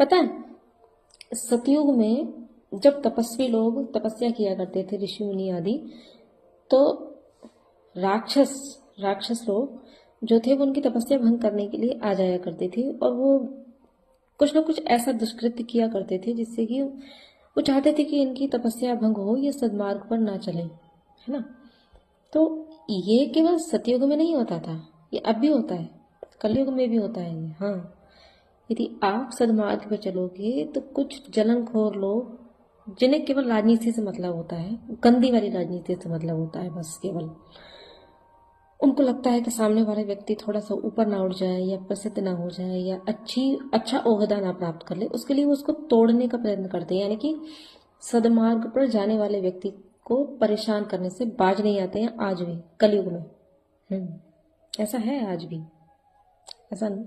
पता है सतयुग में जब तपस्वी लोग तपस्या किया करते थे, ऋषि मुनि आदि, तो राक्षस राक्षस लोग जो थे वो उनकी तपस्या भंग करने के लिए आ जाया करते थे, और वो कुछ ना कुछ ऐसा दुष्कृत्य किया करते थे जिससे कि वो चाहते थे कि इनकी तपस्या भंग हो, ये सद्मार्ग पर ना चले, है ना। तो ये केवल सतयुग में नहीं होता था, ये अब भी होता है, कलयुग में भी होता है ये। हाँ, यदि आप सद्मार्ग पर चलोगे तो कुछ जलनखोर लोग जिन्हें केवल राजनीति से मतलब होता है, गंदी वाली राजनीति से मतलब होता है बस केवल, उनको लगता है कि सामने वाला व्यक्ति थोड़ा सा ऊपर ना उठ जाए या प्रसिद्ध ना हो जाए या अच्छा ओहदा ना प्राप्त कर ले, उसके लिए वो उसको तोड़ने का प्रयत्न करते हैं। यानी कि सदमार्ग पर जाने वाले व्यक्ति को परेशान करने से बाज नहीं आते हैं आज भी कलयुग में। ऐसा है आज भी, ऐसा नहीं।